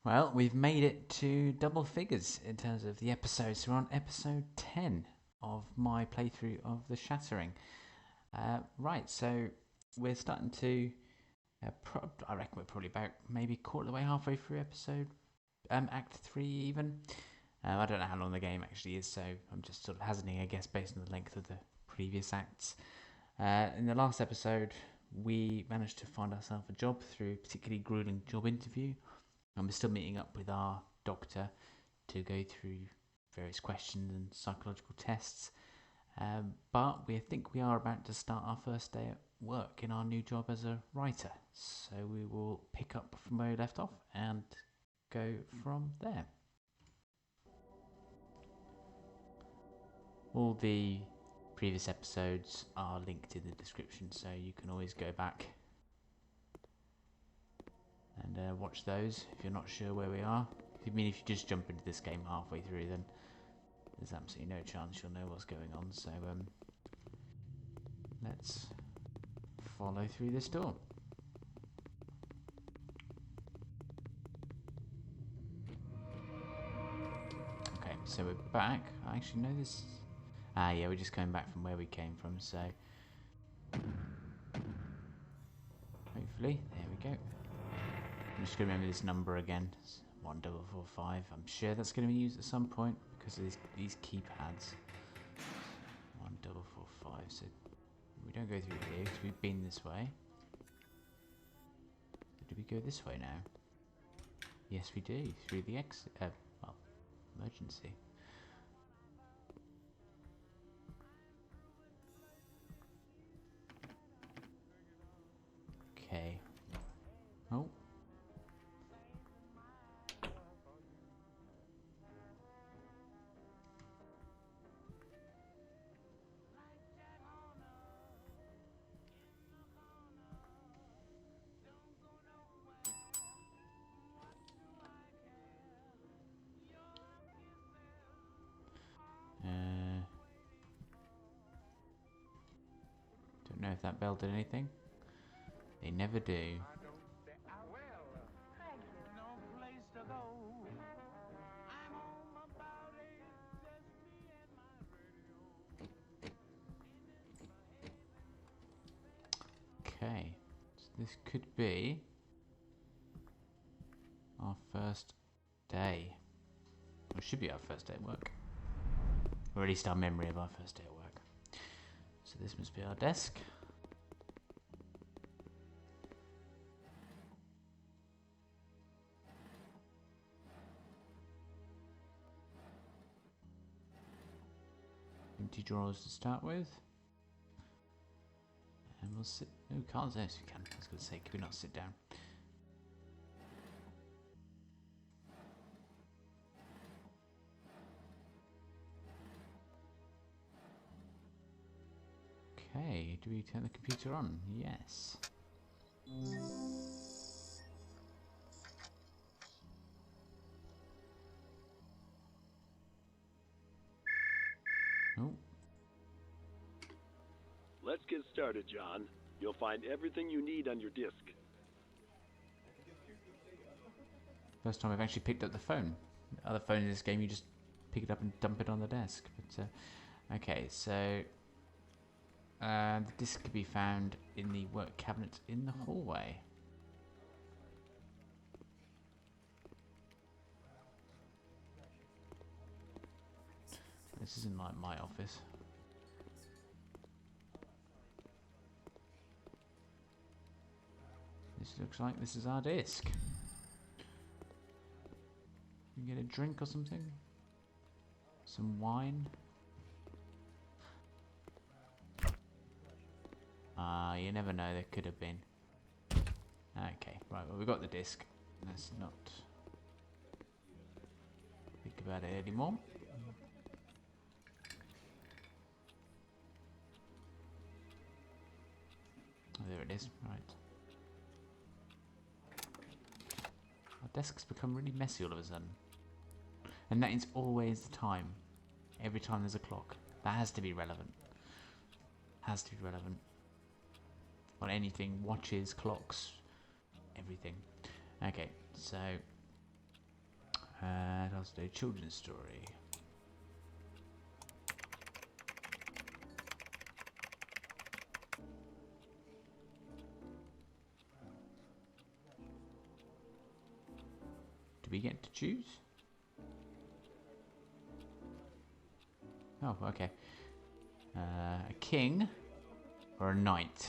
Well, we've made it to double figures in terms of the episodes. So we're on episode 10 of my playthrough of the Shattering. Right, so we're starting to. I reckon we're probably about maybe quarter of the way, halfway through episode, Act 3 even. I don't know how long the game actually is, so I'm just sort of hazarding, I guess, based on the length of the previous acts. In the last episode, we managed to find ourselves a job through a particularly grueling job interview. And we're still meeting up with our doctor to go through various questions and psychological tests. But we think we are about to start our first day at work in our new job as a writer. So we will pick up from where we left off and go from there. All the previous episodes are linked in the description, so you can always go back and watch those if you're not sure where we are. If you just jump into this game halfway through, then there's absolutely no chance you'll know what's going on. So let's follow through this door. Okay, so we're back. I actually know this. Yeah, we're just coming back from where we came from, so hopefully, there we go. I'm just going to remember this number again. It's 1445. I'm sure that's going to be used at some point because of these keypads. 1445. So we don't go through here because we've been this way. Do we go this way now? Yes, we do. Through the exit. Well, emergency. Okay. Oh. Don't know if that bell did anything. They never do. Okay, so this could be our first day. Or it should be our first day at work. Or at least our memory of our first day at work. So this must be our desk. Empty drawers to start with. And we'll sit. Oh, can't say yes, we can. I was going to say, can we not sit down? Okay, do we turn the computer on? Yes. Oh. Let's get started, John. You'll find everything you need on your disk. First time I've actually picked up the phone. The other phone in this game, you just pick it up and dump it on the desk. But okay, so the disc can be found in the work cabinet in the hallway. This isn't like my office. This looks like this is our disc. You can get a drink or something? Some wine? You never know, there could have been. Okay, right, well we've got the disc. Let's not think about it anymore. Oh, there it is, right. Our desk's become really messy all of a sudden. And that is always the time. Every time there's a clock. That has to be relevant. Has to be relevant. On anything, watches, clocks, everything. Okay, so And also do a children's story. Do we get to choose? Oh, okay. A king or a knight?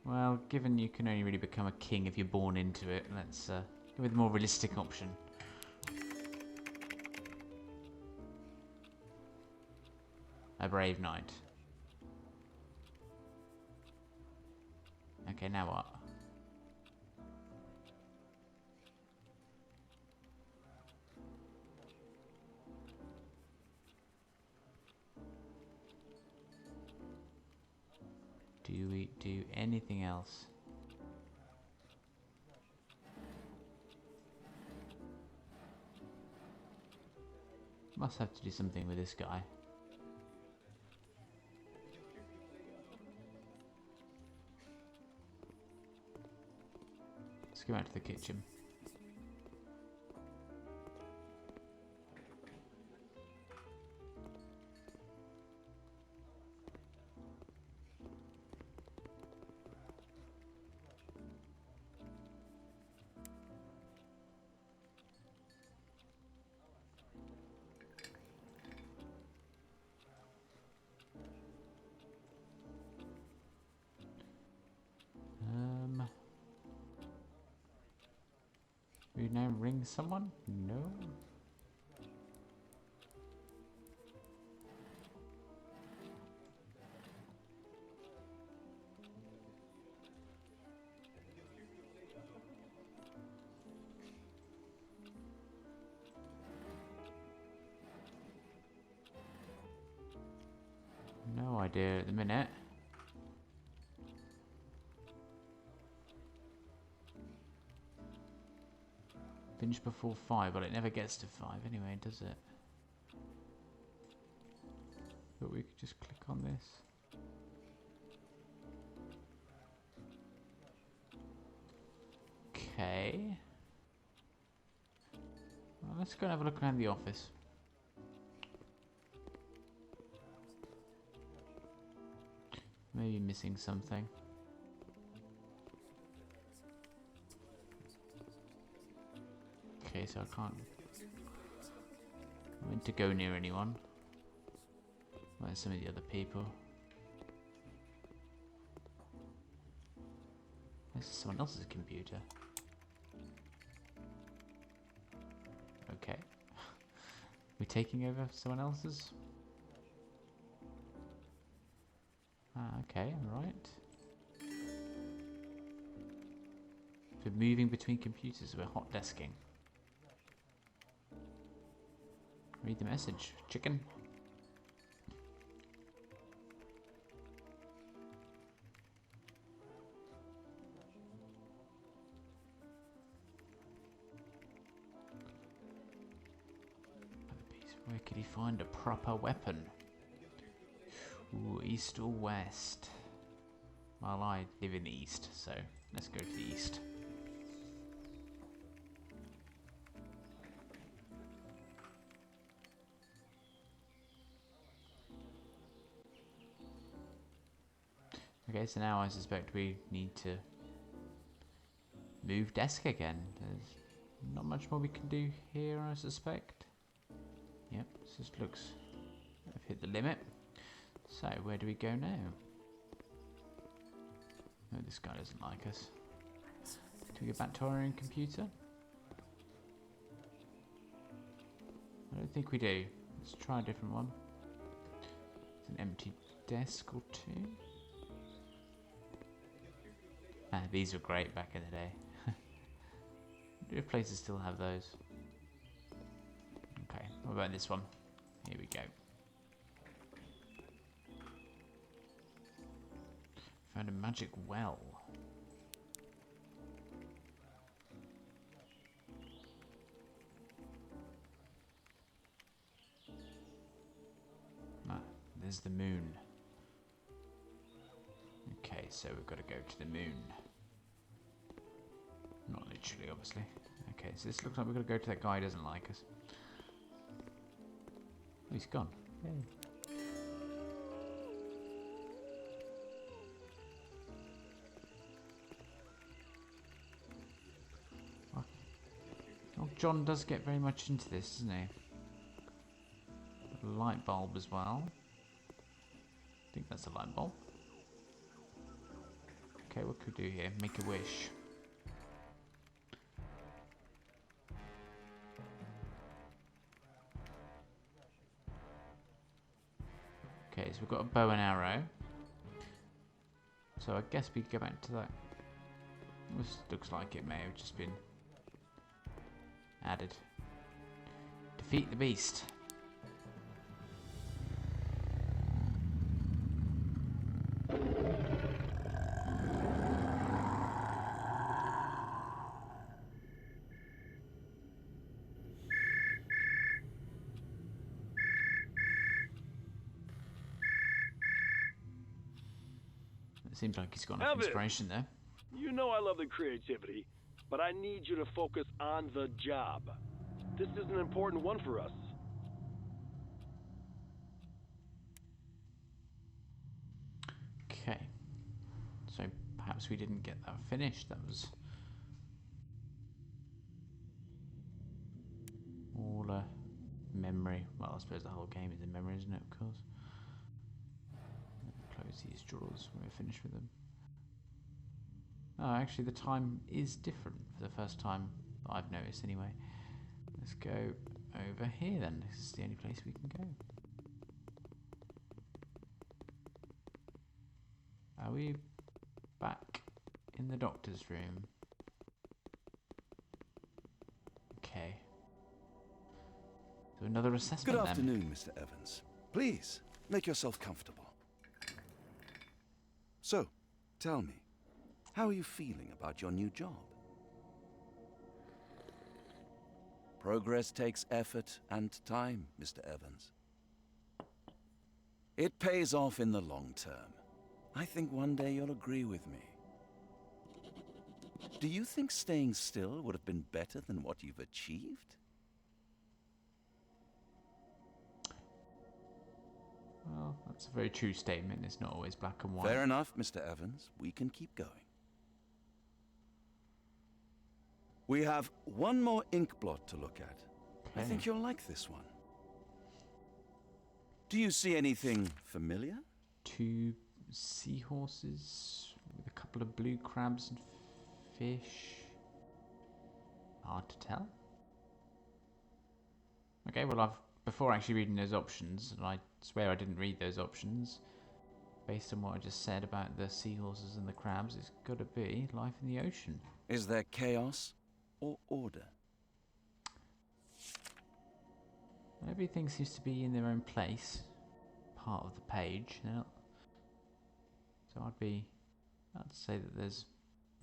Well, given you can only really become a king if you're born into it, let's go with the more realistic option. A brave knight. Okay, now what? Do we do anything else? Must have to do something with this guy. Let's go out to the kitchen. We now ring someone? No. No idea at the minute. Finish before 5, but it never gets to 5 anyway, does it? But we could just click on this. Okay. Well, let's go and have a look around the office. Maybe missing something. Okay, so I can't. I meant to go near anyone. Where's some of the other people? This is someone else's computer. Okay. We're taking over someone else's? Ah, okay, alright. We're moving between computers, we're hot desking. Read the message, chicken. Where could he find a proper weapon? Ooh, east or west? Well, I live in the east, so let's go to the east. Okay, so now I suspect we need to move desk again. There's not much more we can do here, I suspect. Yep, this just looks... I've hit the limit. So, where do we go now? Oh, this guy doesn't like us. Do we go back to our own computer? I don't think we do. Let's try a different one. It's an empty desk or two. Ah, these were great back in the day. Do places still have those? Okay, what about this one? Here we go. Found a magic well. Ah, there's the moon. Okay, so we've got to go to the moon. literally, obviously. Okay, so this looks like we're going to go to that guy who doesn't like us. Oh, he's gone. Yay. Oh, John does get very much into this, doesn't he? A light bulb as well. I think that's a light bulb. Okay, what could we do here? Make a wish. Okay, so we've got a bow and arrow. So I guess we go back to that. This looks like it may have just been added. Defeat the beast. It seems like he's got enough inspiration there. You know I love the creativity, but I need you to focus on the job. This is an important one for us. Okay. So perhaps we didn't get that finished. That was all a memory. Well, I suppose the whole game is in memory, isn't it? Of course. Close these drawers when we're finished with them. Oh, actually the time is different for the first time I've noticed anyway. Let's go over here then. This is the only place we can go. Are we back in the doctor's room? Okay. So another assessment. Good afternoon, Mr. Evans. Please, make yourself comfortable. So, tell me, how are you feeling about your new job? Progress takes effort and time, Mr. Evans. It pays off in the long term. I think one day you'll agree with me. Do you think staying still would have been better than what you've achieved? Well, that's a very true statement. It's not always black and white. Fair enough, Mr. Evans. We can keep going. We have one more ink blot to look at. Okay. I think you'll like this one. Do you see anything familiar? 2 seahorses with a couple of blue crabs and fish. Hard to tell. Okay, well before actually reading those options, and I swear I didn't read those options, based on what I just said about the seahorses and the crabs, it's got to be life in the ocean. Is there chaos or order? Everything seems to be in their own place, part of the page. So I'd say that there's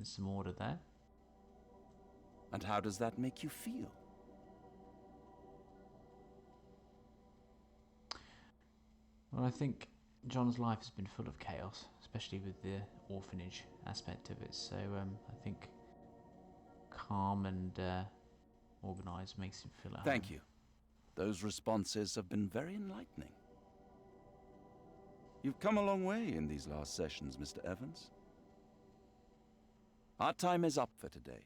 some order there. And how does that make you feel? Well, I think John's life has been full of chaos, especially with the orphanage aspect of it. So I think calm and organised makes him feel at home. Thank you. Those responses have been very enlightening. You've come a long way in these last sessions, Mr. Evans. Our time is up for today,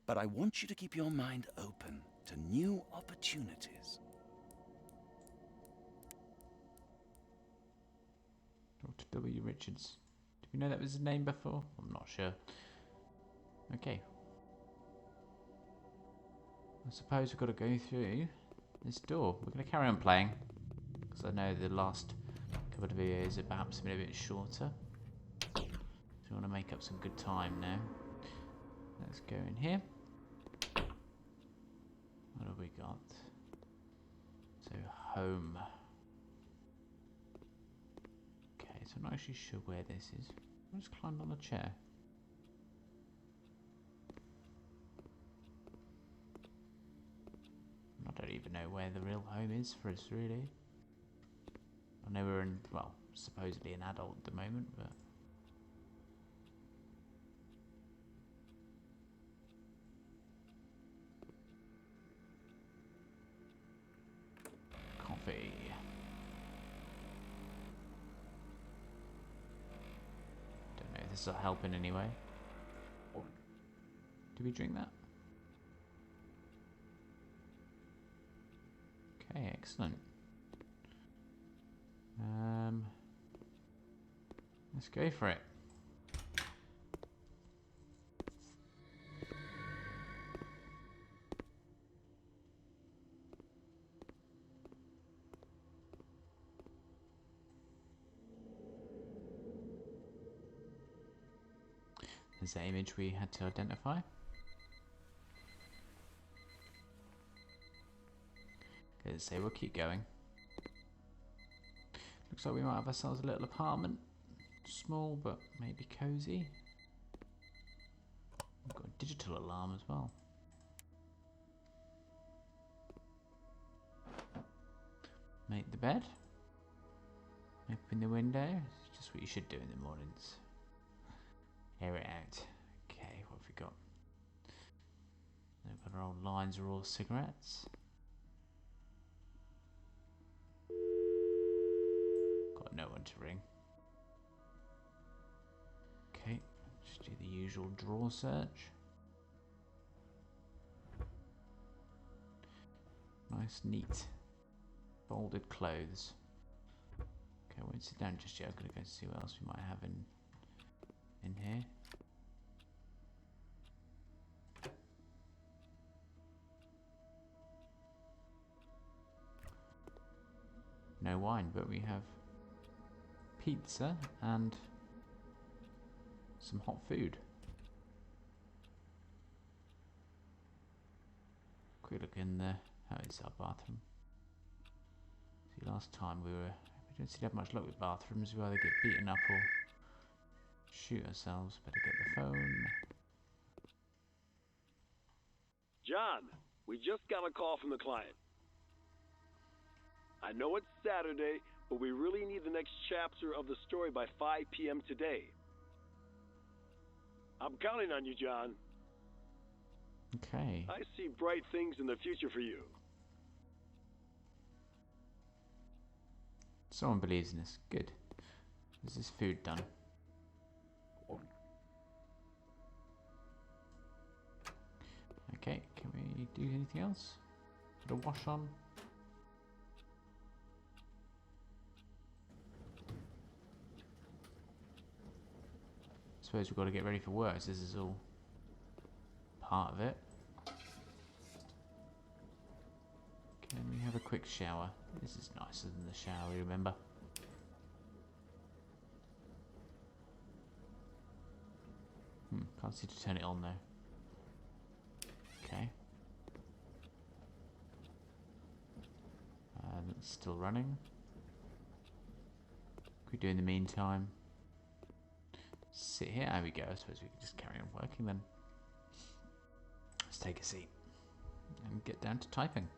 but I want you to keep your mind open to new opportunities. Dr. W. Richards. Did we know that was his name before? I'm not sure. Okay. I suppose we've got to go through this door. We're going to carry on playing, because I know the last couple of videos have perhaps been a bit shorter. So we want to make up some good time now. Let's go in here. What have we got? So, home. Okay, so I'm not actually sure where this is. I'll just climb on the chair. I don't even know where the real home is for us, really. I know we're in, well, supposedly an adult at the moment, but... this will help in any way. Did we drink that? Okay, excellent. Let's go for it. There's the image we had to identify. Okay, so we'll keep going. Looks like we might have ourselves a little apartment. Small, but maybe cozy. We've got a digital alarm as well. Make the bed. Open the window. It's just what you should do in the mornings. Air it out. Okay, what have we got? We've got our old lines are all cigarettes. Got no one to ring. Okay, just do the usual drawer search. Nice, neat, folded clothes. Okay, I won't sit down just yet. I'm gonna go see what else we might have in here. No wine, but we have pizza and some hot food. Quick look in there. How is our bathroom? See, last time we don't seem to have much luck with bathrooms. We either get beaten up or shoot ourselves. Better get the phone. John, we just got a call from the client. I know it's Saturday, but we really need the next chapter of the story by 5 p.m. today. I'm counting on you, John. Okay. I see bright things in the future for you. Someone believes in us. Good. Is this food done? Okay, can we do anything else? Put a wash on. Suppose we've got to get ready for work, so this is all part of it. Can we have a quick shower? This is nicer than the shower, you remember? Can't seem to turn it on though. Okay. It's still running. What can we do in the meantime? Sit here. There we go. I suppose we can just carry on working then. Let's take a seat and get down to typing.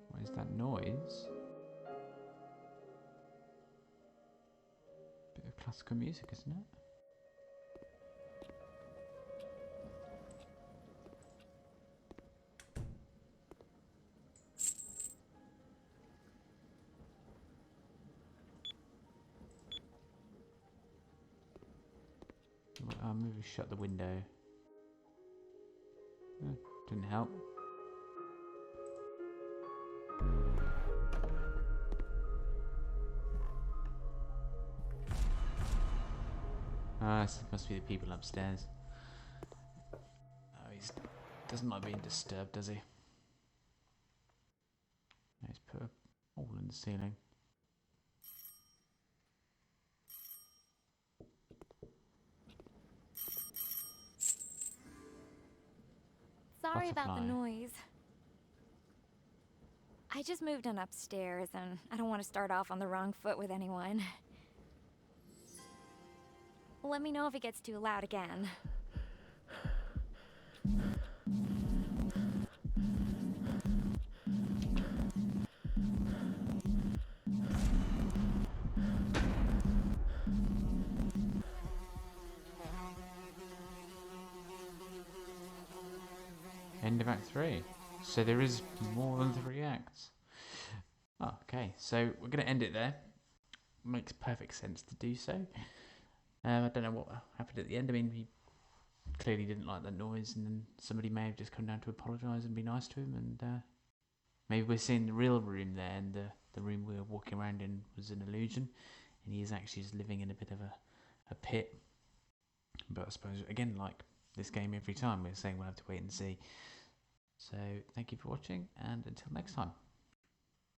What is that noise? Bit of classical music, isn't it? Maybe shut the window. Didn't help. This must be the people upstairs. Oh, he doesn't like being disturbed, does he? He's put a hole in the ceiling. Sorry about the Butterfly. noise. I just moved in upstairs and I don't want to start off on the wrong foot with anyone. Let me know if it gets too loud again. End of Act 3. So there is more than 3 acts. Oh, okay, so we're going to end it there. Makes perfect sense to do so. I don't know what happened at the end. I mean, he clearly didn't like that noise, and then somebody may have just come down to apologise and be nice to him, and maybe we're seeing the real room there, and the room we were walking around in was an illusion, and he is actually just living in a bit of a pit. But I suppose, again, like this game every time, we're saying we'll have to wait and see. So thank you for watching, and until next time.